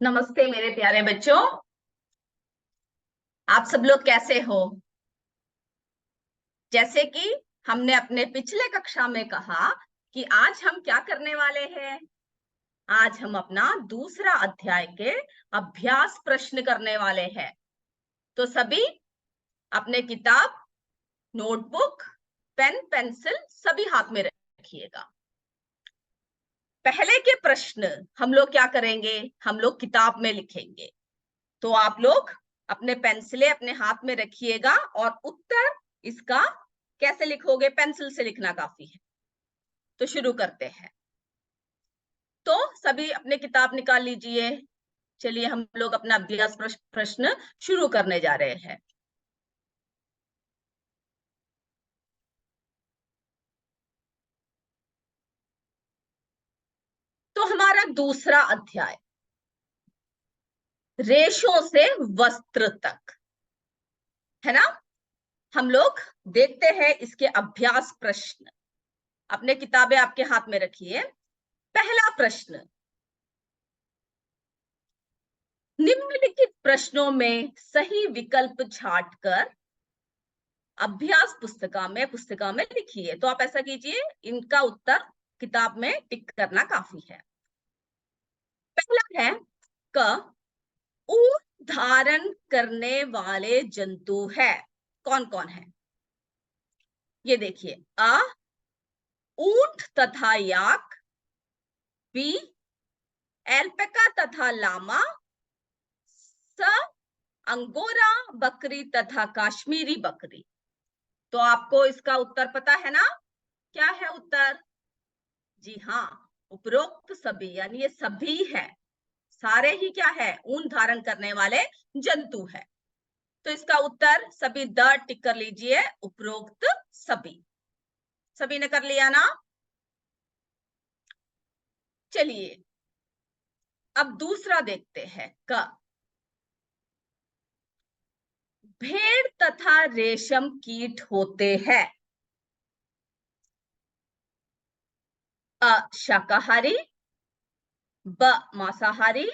नमस्ते मेरे प्यारे बच्चों। आप सब लोग कैसे हो? जैसे कि हमने अपने पिछले कक्षा में कहा कि आज हम क्या करने वाले हैं। आज हम अपना दूसरा अध्याय के अभ्यास प्रश्न करने वाले हैं। तो सभी अपने किताब, नोटबुक, पेन, पेंसिल सभी हाथ में रखिएगा। पहले के प्रश्न हम लोग क्या करेंगे, हम लोग किताब में लिखेंगे। तो आप लोग अपने पेंसिलें अपने हाथ में रखिएगा और उत्तर इसका कैसे लिखोगे, पेंसिल से लिखना काफी है। तो शुरू करते हैं। तो सभी अपने किताब निकाल लीजिए। चलिए हम लोग अपना अभ्यास प्रश्न शुरू करने जा रहे हैं। तो हमारा दूसरा अध्याय रेशों से वस्त्र तक है ना। हम लोग देखते हैं इसके अभ्यास प्रश्न। अपने किताबें आपके हाथ में रखिए। पहला प्रश्न, निम्नलिखित प्रश्नों में सही विकल्प छांटकर अभ्यास पुस्तिका में लिखिए। तो आप ऐसा कीजिए, इनका उत्तर किताब में टिक करना काफी है। पहला है क, ऊंट धारण करने वाले जंतु है। कौन कौन है ये देखिए। अ, ऊंट तथा याक। बी, एल्पैका तथा लामा। स, अंगोरा बकरी तथा काश्मीरी बकरी। तो आपको इसका उत्तर पता है ना, क्या है उत्तर? जी हाँ, उपरोक्त सभी, यानी ये सभी है, सारे ही क्या है, ऊन धारण करने वाले जंतु है। तो इसका उत्तर सभी द टिक कर लीजिए, उपरोक्त सभी। सभी ने कर लिया ना। चलिए अब दूसरा देखते हैं। क, भेड़ तथा रेशम कीट होते हैं। अ, शाकाहारी। ब, मांसाहारी।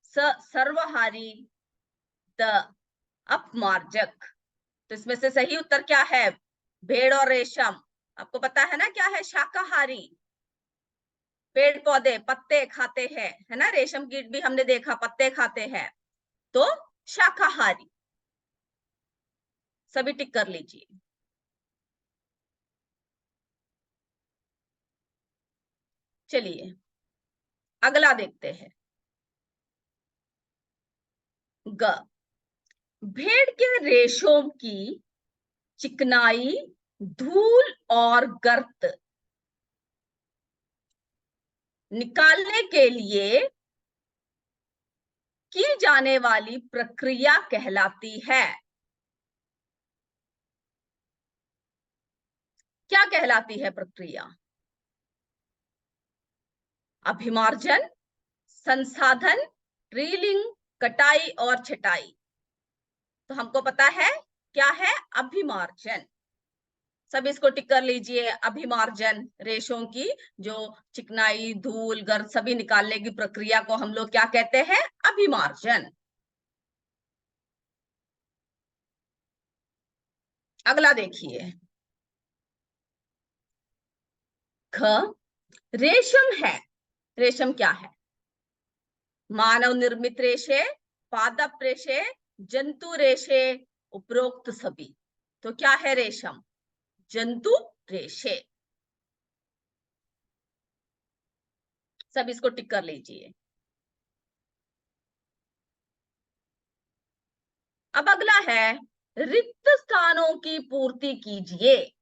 स, सर्वहारी। द, अपमार्जक। तो इसमें से सही उत्तर क्या है? भेड़ और रेशम। आपको पता है ना क्या है? शाकाहारी, पेड़ पौधे पत्ते खाते हैं, है ना। रेशम कीट भी हमने देखा पत्ते खाते हैं। तो शाकाहारी। सभी टिक कर लीजिए। चलिए अगला देखते हैं। ग, भेड़ के रेशों की चिकनाई, धूल और गर्त निकालने के लिए की जाने वाली प्रक्रिया कहलाती है। क्या कहलाती है प्रक्रिया? अभिमार्जन, संसाधन, रीलिंग, कटाई और छटाई। तो हमको पता है क्या है, अभिमार्जन। सब इसको टिक कर लीजिए। अभिमार्जन, रेशों की जो चिकनाई, धूल, गर्द सभी निकालने की प्रक्रिया को हम लोग क्या कहते हैं? अभिमार्जन। अगला देखिए। ख, रेशम है। रेशम क्या है? मानव निर्मित रेशे, पादप रेशे, जंतु रेशे, उपरोक्त सभी। तो क्या है रेशम? जंतु रेशे। सब इसको टिक कर लीजिए। अब अगला है, रिक्त स्थानों की पूर्ति कीजिए।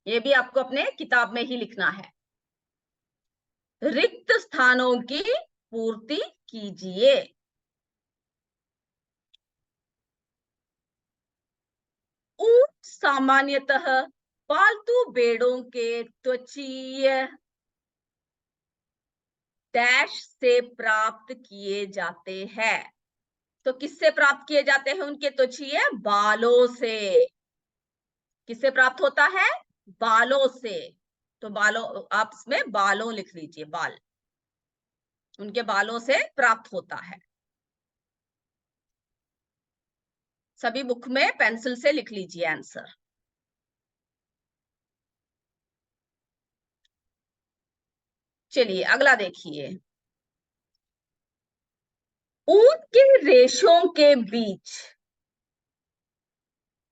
ये भी आपको अपने किताब में ही लिखना है। रिक्त स्थानों की पूर्ति कीजिए। ऊंट सामान्यतः पालतू भेड़ों के त्वचीय डैश से प्राप्त किए जाते हैं। तो किससे प्राप्त किए जाते हैं? उनके त्वचीय बालों से। किससे प्राप्त होता है? बालों से। तो बालों, आप इसमें बालों लिख लीजिए, बाल। उनके बालों से प्राप्त होता है। सभी बुक में पेंसिल से लिख लीजिए आंसर। चलिए अगला देखिए। ऊन के रेशों के बीच,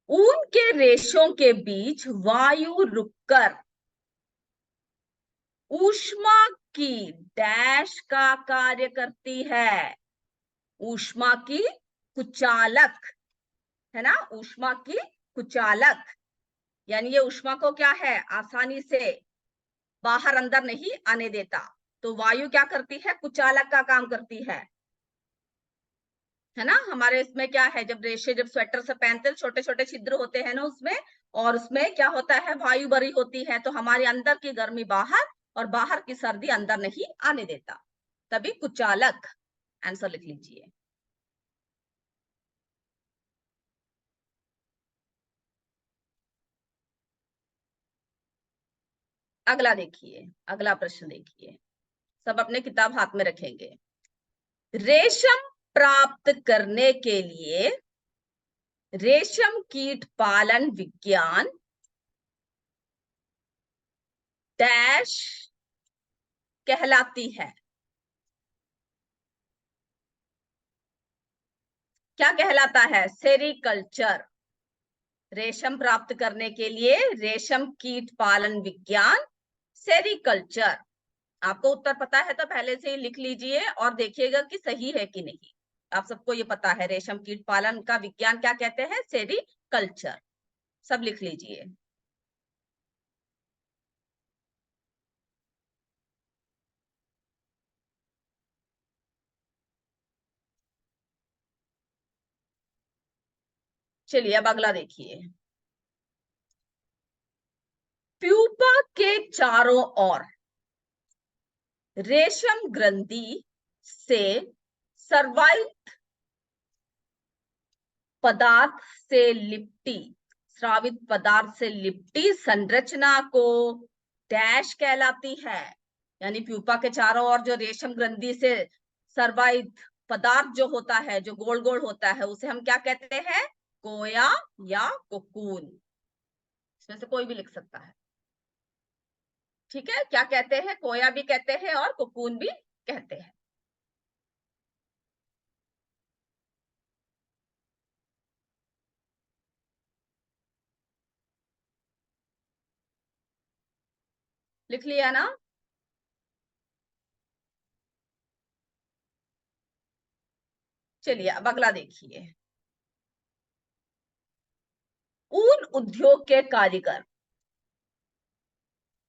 ऊन के रेशों के बीच वायु रुककर ऊष्मा की डैश का कार्य करती है। ऊष्मा की कुचालक, है ना, ऊष्मा की कुचालक, यानी ये ऊष्मा को क्या है, आसानी से बाहर अंदर नहीं आने देता। तो वायु क्या करती है, कुचालक का काम करती है ना। हमारे इसमें क्या है, जब रेशे, जब स्वेटर से पहनते हैं छोटे छोटे छिद्र होते हैं ना उसमें, और उसमें क्या होता है, वायु भरी होती है, तो हमारे अंदर की गर्मी बाहर और बाहर की सर्दी अंदर नहीं आने देता, तभी कुचालक। आंसर लिख लीजिए। अगला देखिए, अगला प्रश्न देखिए, सब अपने किताब हाथ में रखेंगे। रेशम प्राप्त करने के लिए रेशम कीट पालन विज्ञान डैश कहलाती है। क्या कहलाता है, सेरिकल्चर। रेशम प्राप्त करने के लिए रेशम कीट पालन विज्ञान सेरिकल्चर। आपको उत्तर पता है तो पहले से ही लिख लीजिए और देखिएगा कि सही है कि नहीं। आप सबको ये पता है रेशम कीट पालन का विज्ञान क्या कहते हैं, सेरिकल्चर। सब लिख लीजिए। चलिए अब अगला देखिए। प्यूपा के चारों ओर रेशम ग्रंथि से सर्वाइत पदार्थ से लिपटी, स्रावित पदार्थ से लिपटी संरचना को डैश कहलाती है। यानी प्यूपा के चारों ओर जो रेशम ग्रंथि से सर्वाइत पदार्थ जो होता है, जो गोल गोल होता है, उसे हम क्या कहते हैं, कोया या कोकून। इसमें से कोई भी लिख सकता है, ठीक है। क्या कहते हैं, कोया भी कहते हैं और कोकून भी कहते हैं। लिख लिया ना। चलिए अब अगला देखिए। ऊन उद्योग के कारीगर,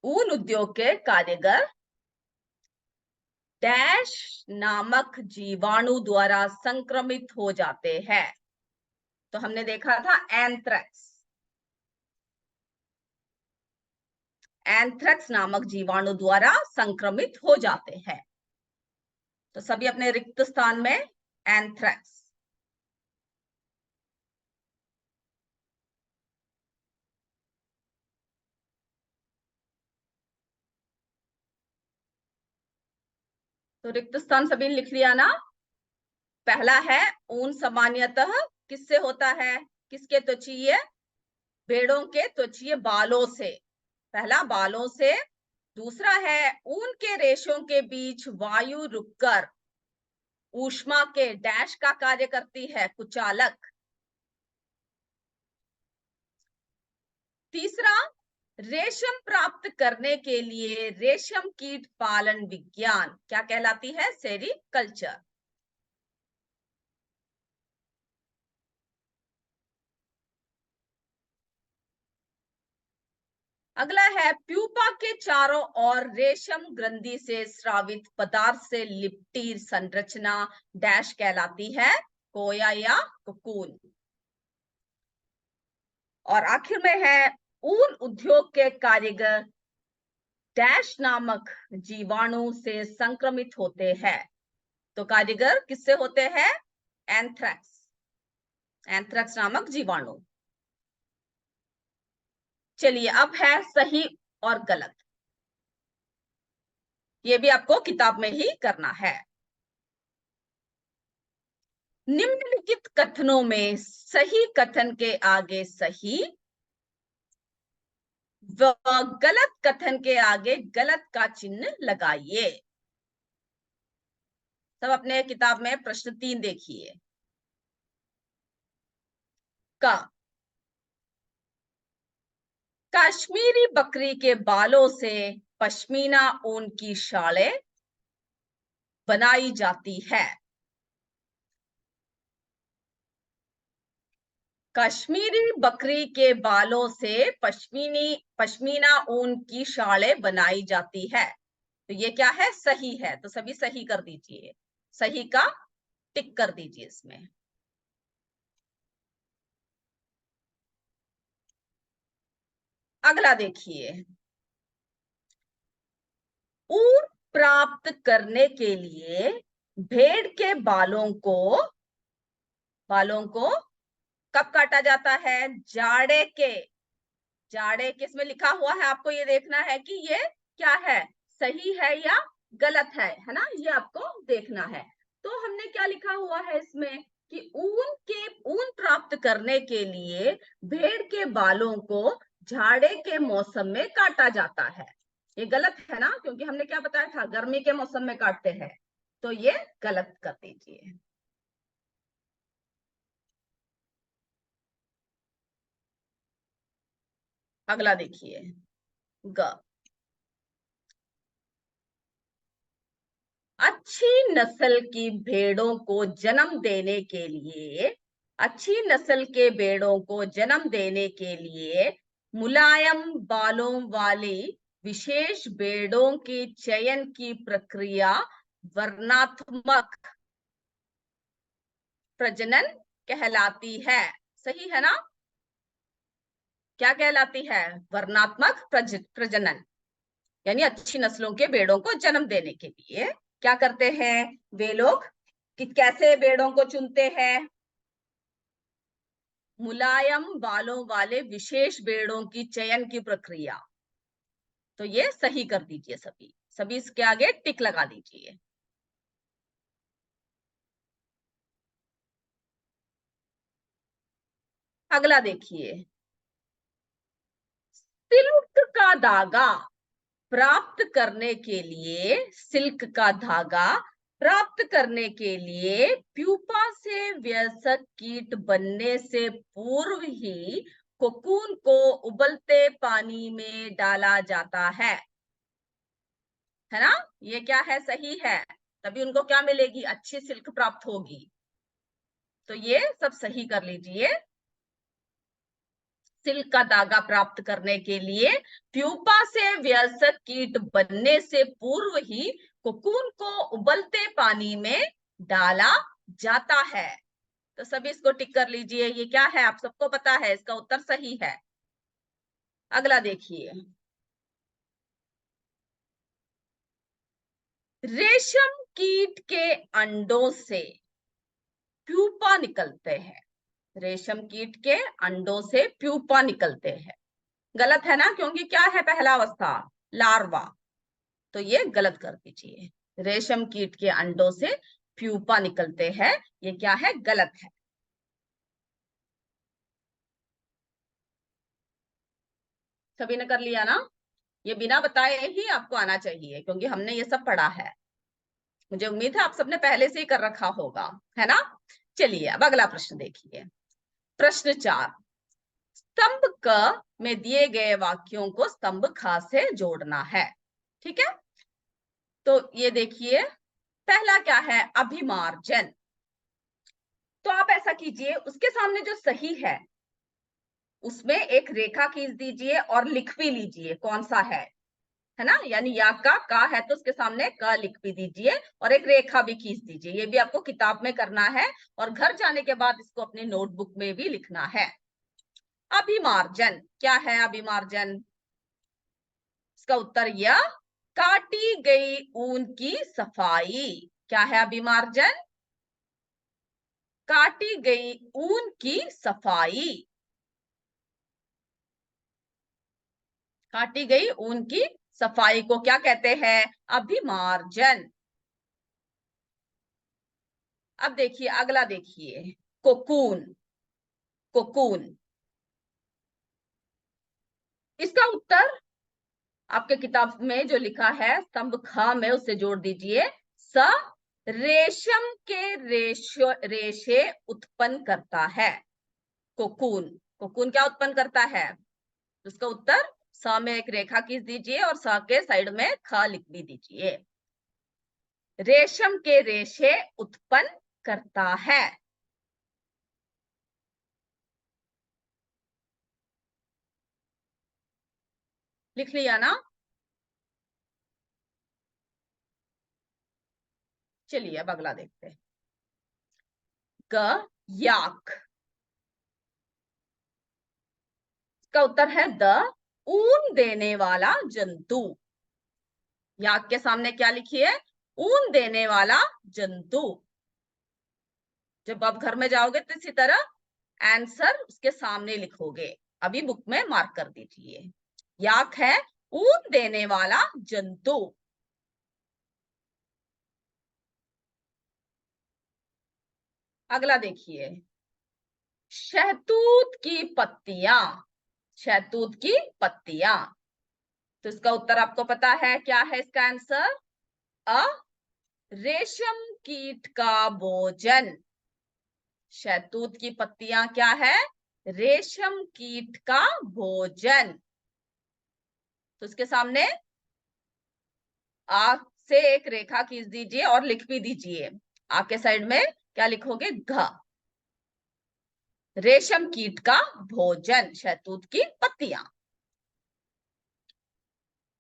ऊन उद्योग के कारीगर डैश नामक जीवाणु द्वारा संक्रमित हो जाते हैं। तो हमने देखा था एंथ्रेक्स, एंथ्रेक्स नामक जीवाणु द्वारा संक्रमित हो जाते हैं। तो सभी अपने रिक्त स्थान में एंथ्रेक्स। तो रिक्त स्थान सभी लिख लिया ना। पहला है ऊन सामान्यतः किससे होता है, किसके त्वचीय, भेड़ों के त्वचीय बालों से, पहला बालों से। दूसरा है ऊन के रेशों के बीच वायु रुककर ऊष्मा के डैश का कार्य करती है, कुचालक। तीसरा, रेशम प्राप्त करने के लिए रेशम कीट पालन विज्ञान क्या कहलाती है, सेरिकल्चर। अगला है प्यूपा के चारों ओर रेशम ग्रंथि से स्रावित पदार्थ से लिपटी संरचना डैश कहलाती है, कोया या कोकून। और आखिर में है ऊन उद्योग के कारीगर डैश नामक जीवाणु से संक्रमित होते हैं। तो कारीगर किससे होते हैं, एंथ्रेक्स, एंथ्रेक्स नामक जीवाणु। चलिए अब है सही और गलत, ये भी आपको किताब में ही करना है। निम्नलिखित कथनों में सही कथन के आगे सही व गलत कथन के आगे गलत का चिन्ह लगाइए। सब अपने किताब में प्रश्न 3 देखिए। का कश्मीरी बकरी के बालों से पश्मीना ऊन की शालें बनाई जाती है। कश्मीरी बकरी के बालों से पश्मीना ऊन की शालें बनाई जाती है। तो ये क्या है? सही है। तो सभी सही कर दीजिए, सही का टिक कर दीजिए इसमें। अगला देखिए, ऊन प्राप्त करने के लिए भेड़ के बालों को कब काटा जाता है? जाड़े के। जाड़े किसमें लिखा हुआ है? आपको ये देखना है कि ये क्या है, सही है या गलत है ना? ये आपको देखना है। तो हमने क्या लिखा हुआ है इसमें कि ऊन प्राप्त करने के लिए भेड़ के बालों को जाड़े के मौसम में काटा जाता है। ये गलत है ना, क्योंकि हमने क्या बताया था, गर्मी के मौसम में काटते हैं। तो ये गलत कर दीजिए। अगला देखिए, ग अच्छी नस्ल की भेड़ों को जन्म देने के लिए अच्छी नस्ल के भेड़ों को जन्म देने के लिए मुलायम बालों वाली विशेष भेड़ों के चयन की प्रक्रिया वर्णात्मक प्रजनन कहलाती है। सही है ना? क्या कहलाती है? वर्णात्मक प्रजनन। यानी अच्छी नस्लों के भेड़ों को जन्म देने के लिए क्या करते हैं वे लोग, कि कैसे भेड़ों को चुनते हैं? मुलायम बालों वाले विशेष भेड़ों की चयन की प्रक्रिया। तो ये सही कर दीजिए, सभी सभी इसके आगे टिक लगा दीजिए। अगला देखिए, सिल्क का धागा प्राप्त करने के लिए सिल्क का धागा प्राप्त करने के लिए प्यूपा से वयस्क कीट बनने से पूर्व ही कोकून को उबलते पानी में डाला जाता है ना? ये क्या है? सही है। तभी उनको क्या मिलेगी? अच्छी सिल्क प्राप्त होगी। तो ये सब सही कर लीजिए। सिल्क का धागा प्राप्त करने के लिए प्यूपा से वयस्क कीट बनने से पूर्व ही कोकून को उबलते पानी में डाला जाता है। तो सभी इसको टिक कर लीजिए। ये क्या है? आप सबको पता है, इसका उत्तर सही है। अगला देखिए, रेशम कीट के अंडों से प्यूपा निकलते हैं। रेशम कीट के अंडों से प्यूपा निकलते हैं। गलत है ना, क्योंकि क्या है पहला अवस्था? लार्वा। तो ये गलत कर दीजिए। रेशम कीट के अंडों से प्यूपा निकलते हैं, ये क्या है? गलत है। सभी ने कर लिया ना? ये बिना बताए ही आपको आना चाहिए, क्योंकि हमने ये सब पढ़ा है। मुझे उम्मीद है आप सबने पहले से ही कर रखा होगा, है ना? चलिए अब अगला प्रश्न देखिए। प्रश्न 4, स्तंभ क में दिए गए वाक्यों को स्तंभ ख से जोड़ना है। ठीक है? तो ये देखिए, पहला क्या है? अभिमार्जन। तो आप ऐसा कीजिए, उसके सामने जो सही उसमें एक रेखा खींच दीजिए और लिख भी लीजिए कौन सा है ना? यानी या का है तो उसके सामने क लिख भी दीजिए और एक रेखा भी खींच दीजिए। ये भी आपको किताब में करना है और घर जाने के बाद इसको अपने नोटबुक में भी लिखना है। अभिमार्जन क्या है? अभिमार्जन, इसका उत्तर यह, काटी गई ऊन की सफाई। क्या है अभिमार्जन? काटी गई ऊन की सफाई। काटी गई ऊन की सफाई को क्या कहते हैं? अभिमार्जन। अब देखिए अगला, देखिए कोकून। कोकून, इसका उत्तर आपके किताब में जो लिखा है स्तंभ ख में, उससे जोड़ दीजिए। स रेशम के रेशे उत्पन्न करता है। कोकून, कोकून क्या उत्पन्न करता है? उसका उत्तर स में एक रेखा खींच दीजिए और स के साइड में ख लिख भी दीजिए। रेशम के रेशे उत्पन्न करता है। लिख लिया ना? चलिए अब अगला देखते हैं। ग याक, इसका उत्तर है द ऊन देने वाला जंतु। याक के सामने क्या लिखिए? ऊन देने वाला जंतु। जब आप घर में जाओगे तो इसी तरह आंसर उसके सामने लिखोगे। अभी बुक में मार्क कर दीजिए। याक है ऊन देने वाला जंतु। अगला देखिए, शहतूत की पत्तियां। शहतूत की पत्तियां, तो इसका उत्तर आपको पता है, क्या है इसका आंसर? अ रेशम कीट का भोजन। शहतूत की पत्तियां क्या है? रेशम कीट का भोजन। तो इसके सामने आ से एक रेखा खींच दीजिए और लिख भी दीजिए। आपके साइड में क्या लिखोगे? घ, रेशम कीट का भोजन, शहतूत की पत्तियां।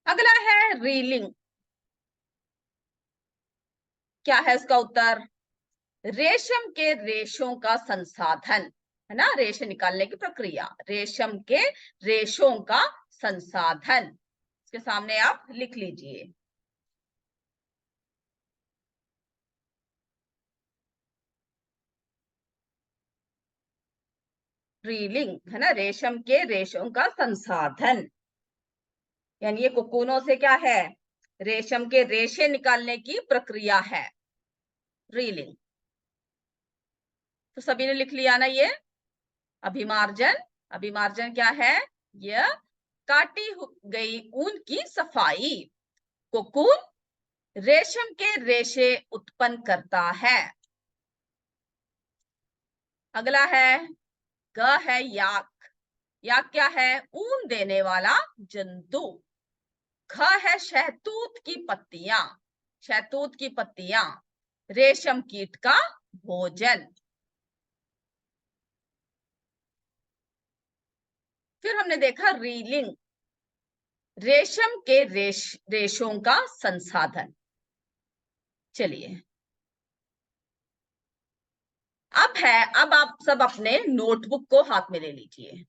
अगला है रीलिंग। क्या है उसका उत्तर? रेशम के रेशों का संसाधन, है ना, रेशे निकालने की प्रक्रिया। रेशम के रेशों का संसाधन, इसके सामने आप लिख लीजिए। रीलिंग, है ना, रेशम के रेशों का संसाधन, यानी ये कोकूनों से क्या है? रेशम के रेशे निकालने की प्रक्रिया है रीलिंग। तो सभी ने लिख लिया ना ये? अभिमार्जन, अभिमार्जन क्या है? यह काटी गई ऊन की सफाई। कोकून रेशम के रेशे उत्पन्न करता है। अगला है ग है याक। याक क्या है? ऊन देने वाला जंतु। ख है शहतूत की पत्तियां। शहतूत की पत्तियां रेशम कीट का भोजन। फिर हमने देखा रीलिंग, रेशम के रेशों का संसाधन। चलिए अब आप सब अपने नोटबुक को हाथ में ले लीजिए,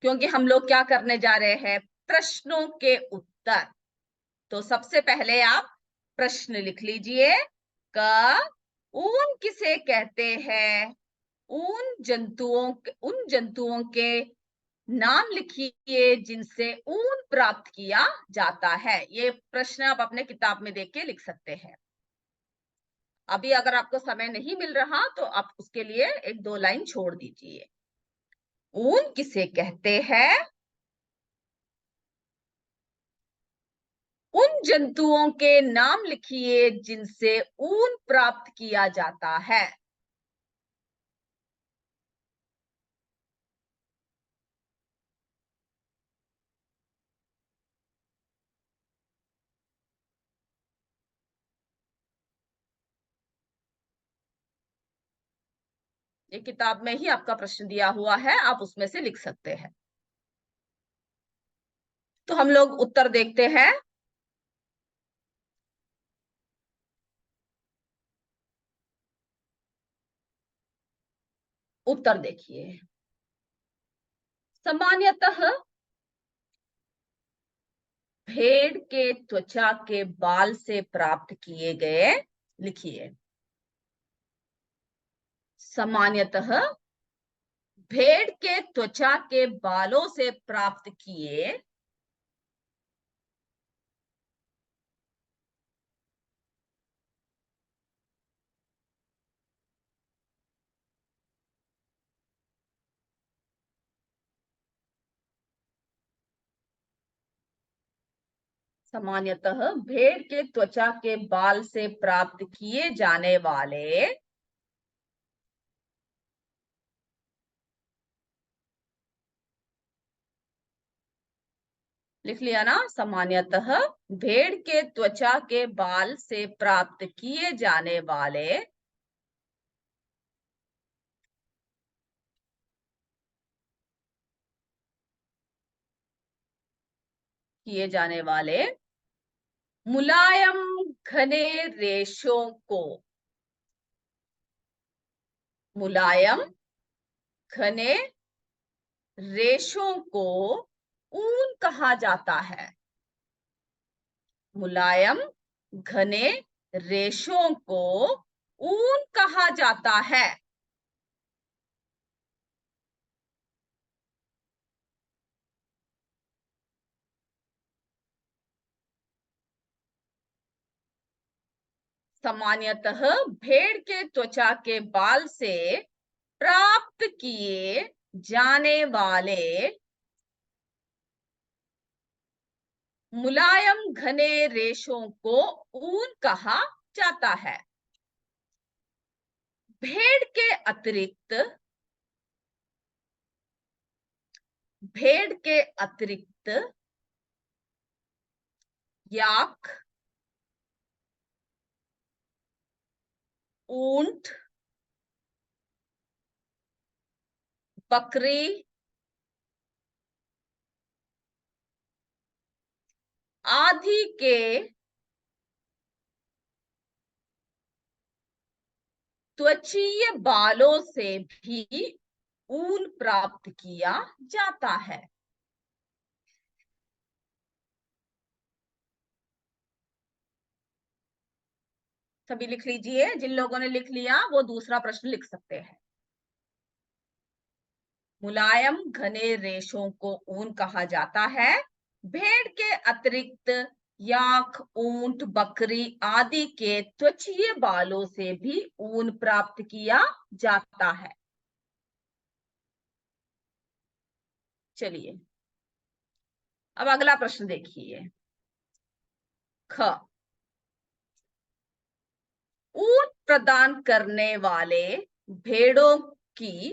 क्योंकि हम लोग क्या करने जा रहे हैं? प्रश्नों के उत्तर। तो सबसे पहले आप प्रश्न लिख लीजिए। क ऊन किसे कहते हैं? उन जंतुओं के नाम लिखिए जिनसे ऊन प्राप्त किया जाता है। ये प्रश्न आप अपने किताब में देख के लिख सकते हैं। अभी अगर आपको समय नहीं मिल रहा तो आप उसके लिए एक दो लाइन छोड़ दीजिए। ऊन किसे कहते हैं? उन जंतुओं के नाम लिखिए जिनसे ऊन प्राप्त किया जाता है। ये किताब में ही आपका प्रश्न दिया हुआ है, आप उसमें से लिख सकते हैं। तो हम लोग उत्तर देखते हैं। उत्तर देखिए, सामान्यतः भेड़ के त्वचा के बाल से प्राप्त किए गए। लिखिए, सामान्यतः भेड़ के त्वचा के बालों से प्राप्त किए सामान्यतः भेड़ के त्वचा के बाल से प्राप्त किए जाने वाले लिख लिया ना, सामान्यतः भेड़ के त्वचा के बाल से प्राप्त किए जाने वाले मुलायम घने रेशों को मुलायम घने रेशों को ऊन कहा जाता है। मुलायम घने रेशों को ऊन कहा जाता है। सामान्यतः भेड़ के त्वचा के बाल से प्राप्त किए जाने वाले मुलायम घने रेशों को ऊन कहा जाता है। भेड़ के अतिरिक्त याक, ऊंट, बकरी आदि के त्वचीय बालों से भी ऊन प्राप्त किया जाता है। सभी लिख लीजिए, जिन लोगों ने लिख लिया वो दूसरा प्रश्न लिख सकते हैं। मुलायम घने रेशों को ऊन कहा जाता है। भेड़ के अतिरिक्त याक, ऊंट, बकरी आदि के त्वचीय बालों से भी ऊन प्राप्त किया जाता है। चलिए अब अगला प्रश्न देखिए। ख, ऊन प्रदान करने वाले भेड़ों की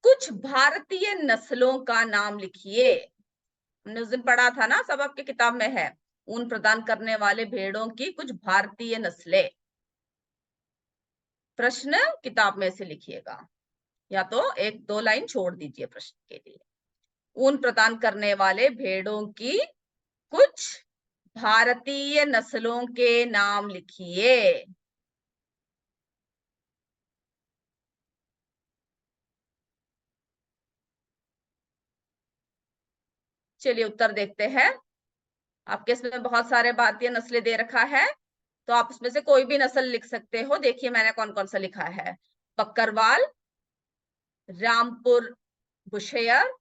कुछ भारतीय नस्लों का नाम लिखिए। हमने उस दिन पढ़ा था ना, सब आपके किताब में है। ऊन प्रदान करने वाले भेड़ों की कुछ भारतीय नस्लें। प्रश्न किताब में से लिखिएगा, या तो एक दो लाइन छोड़ दीजिए प्रश्न के लिए। ऊन प्रदान करने वाले भेड़ों की कुछ भारतीय नस्लों के नाम लिखिए। चलिए उत्तर देखते हैं। आपके इसमें बहुत सारे भारतीय नस्लें दे रखा है, तो आप उसमें से कोई भी नस्ल लिख सकते हो। देखिए मैंने कौन कौन सा लिखा है। बकरवाल, रामपुर बुशेयर,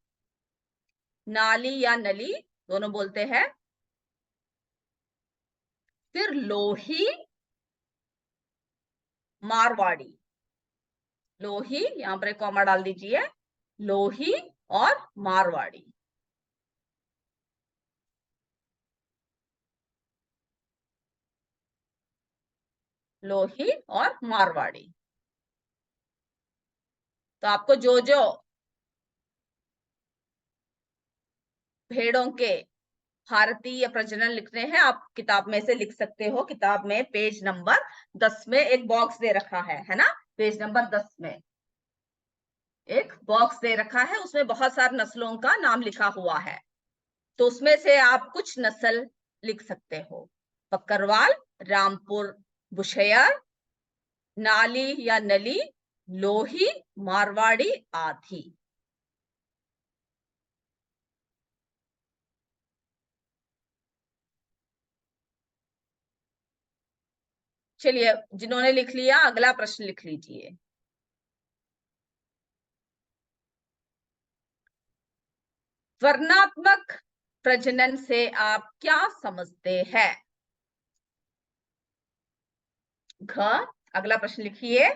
नाली या नली दोनों बोलते हैं, फिर लोही, मारवाड़ी। लोही, यहां पर एक कॉमा डाल दीजिए, लोही और मारवाड़ी। लोही और मारवाड़ी। तो आपको जो जो भेड़ों के भारतीय प्रजनन लिखने हैं आप किताब में से लिख सकते हो। किताब में पेज नंबर 10 में एक बॉक्स दे रखा है ना, पेज नंबर 10 में एक बॉक्स दे रखा है, उसमें बहुत सारे नस्लों का नाम लिखा हुआ है। तो उसमें से आप कुछ नस्ल लिख सकते हो। बकरवाल, रामपुर बुशेयर, नाली या नली, लोही, मारवाड़ी आदि। चलिए जिन्होंने लिख लिया अगला प्रश्न लिख लीजिए। वर्णात्मक प्रजनन से आप क्या समझते हैं? घ, अगला प्रश्न लिखिए।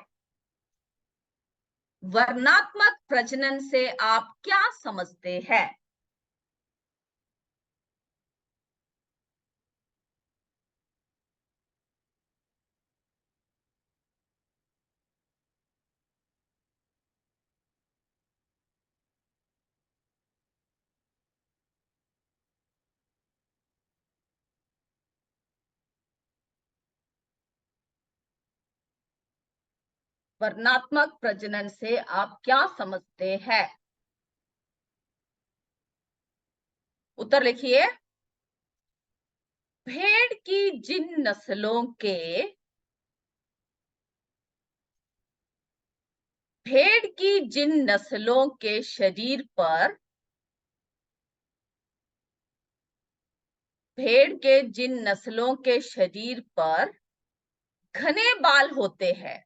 वर्णात्मक प्रजनन से आप क्या समझते हैं? वर्णात्मक प्रजनन से आप क्या समझते हैं? उत्तर लिखिए। भेड़ की जिन नस्लों के भेड़ की जिन नस्लों के शरीर पर भेड़ के जिन नस्लों के शरीर पर घने बाल होते हैं,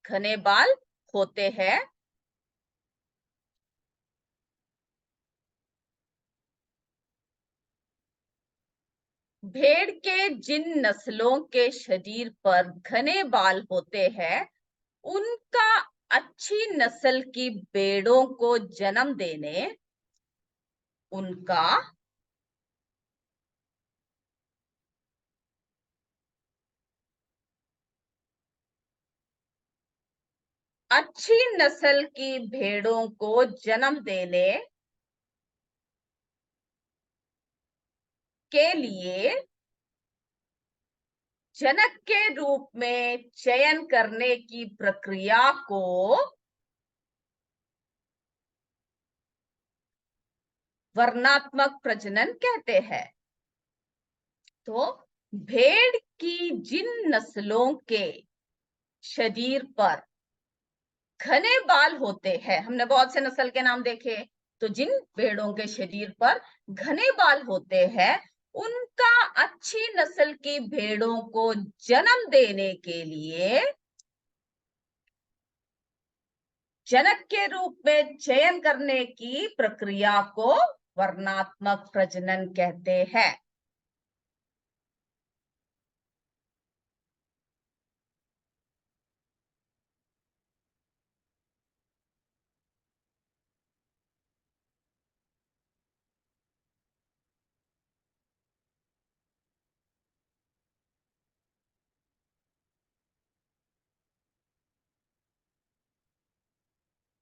घने बाल होते हैं, भेड़ के जिन नस्लों के शरीर पर घने बाल होते हैं, उनका अच्छी नस्ल की भेड़ों को जन्म देने उनका अच्छी नस्ल की भेड़ों को जन्म देने के लिए जनक के रूप में चयन करने की प्रक्रिया को वर्णात्मक प्रजनन कहते हैं। तो भेड़ की जिन नस्लों के शरीर पर घने बाल होते हैं, हमने बहुत से नस्ल के नाम देखे, तो जिन भेड़ों के शरीर पर घने बाल होते हैं, उनका अच्छी नस्ल की भेड़ों को जन्म देने के लिए जनक के रूप में चयन करने की प्रक्रिया को वर्णात्मक प्रजनन कहते हैं।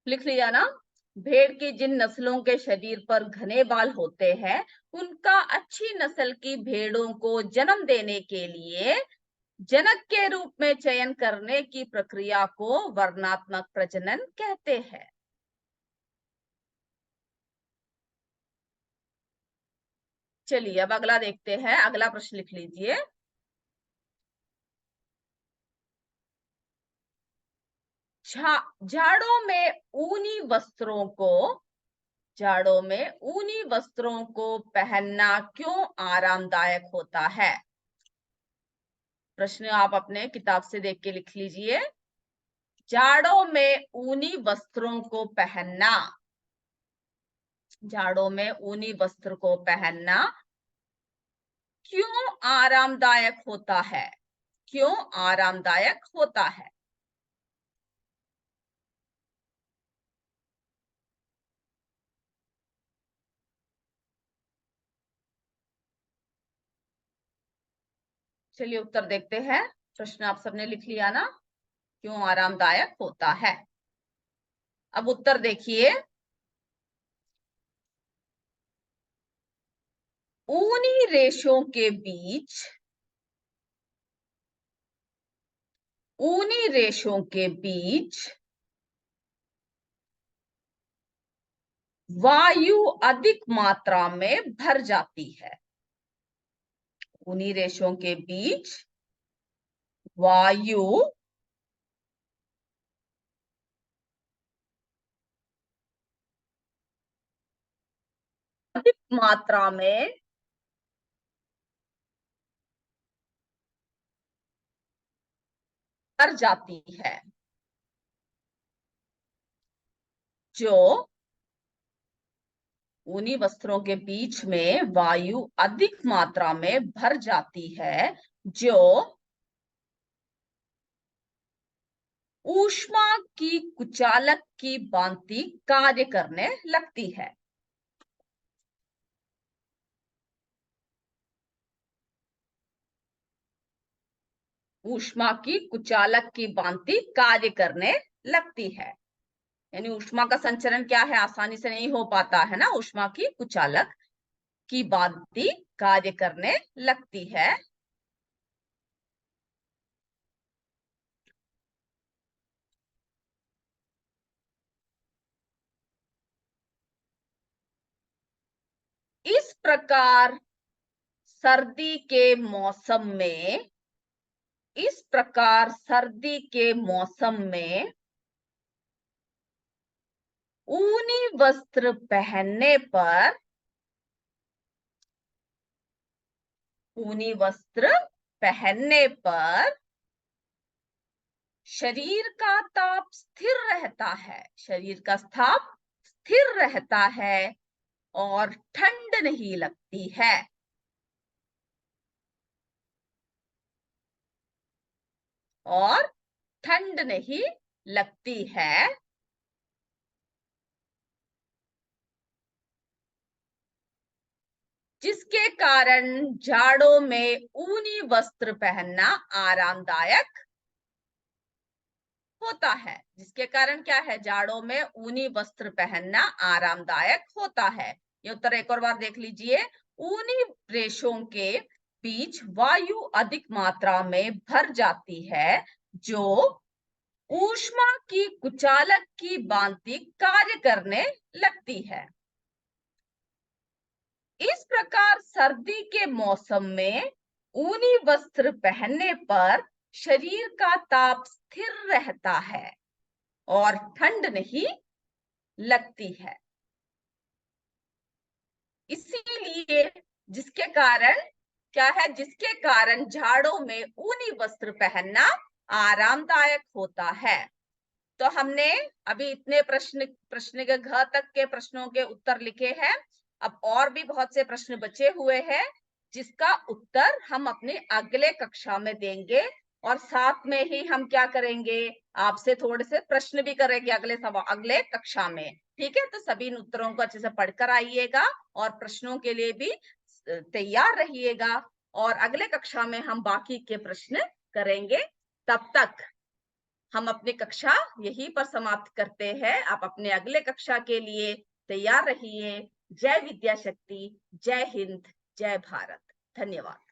लिख लिया ना? भेड़ की जिन नस्लों के शरीर पर घने बाल होते हैं, उनका अच्छी नस्ल की भेड़ों को जन्म देने के लिए जनक के रूप में चयन करने की प्रक्रिया को वर्णात्मक प्रजनन कहते हैं। चलिए अब अगला देखते हैं। अगला प्रश्न लिख लीजिए। जाड़ों में ऊनी वस्त्रों को जाड़ों में ऊनी वस्त्रों को पहनना क्यों आरामदायक होता है? प्रश्न आप अपने किताब से देख के लिख लीजिए। जाड़ों में ऊनी वस्त्रों को पहनना जाड़ों में ऊनी वस्त्र को पहनना क्यों आरामदायक होता है? क्यों आरामदायक होता है? चलिए उत्तर देखते हैं। प्रश्न आप सबने लिख लिया ना? क्यों आरामदायक होता है? अब उत्तर देखिए। ऊनी रेशों के बीच ऊनी रेशों के बीच वायु अधिक मात्रा में भर जाती है। ऊनी रेशों के बीच वायु अधिक मात्रा में भर जाती है। जो ऊनी वस्त्रों के बीच में वायु अधिक मात्रा में भर जाती है, जो ऊष्मा की कुचालक की भांति कार्य करने लगती है। ऊष्मा की कुचालक की भांति कार्य करने लगती है। यानी ऊष्मा का संचरण क्या है, आसानी से नहीं हो पाता है ना, ऊष्मा की कुचालक की भांति कार्य करने लगती है। इस प्रकार सर्दी के मौसम में, इस प्रकार सर्दी के मौसम में ऊनी वस्त्र पहनने पर, ऊनी वस्त्र पहनने पर शरीर का ताप स्थिर रहता है, शरीर का ताप स्थिर रहता है और ठंड नहीं लगती है। और ठंड नहीं लगती है। जिसके कारण जाड़ों में ऊनी वस्त्र पहनना आरामदायक होता है। जिसके कारण क्या है, जाड़ों में ऊनी वस्त्र पहनना आरामदायक होता है। ये उत्तर एक और बार देख लीजिए। ऊनी रेशों के बीच वायु अधिक मात्रा में भर जाती है, जो ऊष्मा की कुचालक की भांति कार्य करने लगती है। इस प्रकार सर्दी के मौसम में ऊनी वस्त्र पहनने पर शरीर का ताप स्थिर रहता है और ठंड नहीं लगती है। इसीलिए जिसके कारण क्या है, जिसके कारण जाड़ों में ऊनी वस्त्र पहनना आरामदायक होता है। तो हमने अभी इतने प्रश्न के घ तक के प्रश्नों के उत्तर लिखे हैं। अब और भी बहुत से प्रश्न बचे हुए हैं, जिसका उत्तर हम अपने अगले कक्षा में देंगे। और साथ में ही हम क्या करेंगे, आपसे थोड़े से प्रश्न भी करेंगे अगले कक्षा में। ठीक है, तो सभी इन उत्तरों को अच्छे से पढ़कर आइएगा और प्रश्नों के लिए भी तैयार रहिएगा। और अगले कक्षा में हम बाकी के प्रश्न करेंगे। तब तक हम अपनी कक्षा यहीं पर समाप्त करते हैं। आप अपने अगले कक्षा के लिए तैयार रहिए। जय विद्या शक्ति, जय हिंद, जय भारत। धन्यवाद।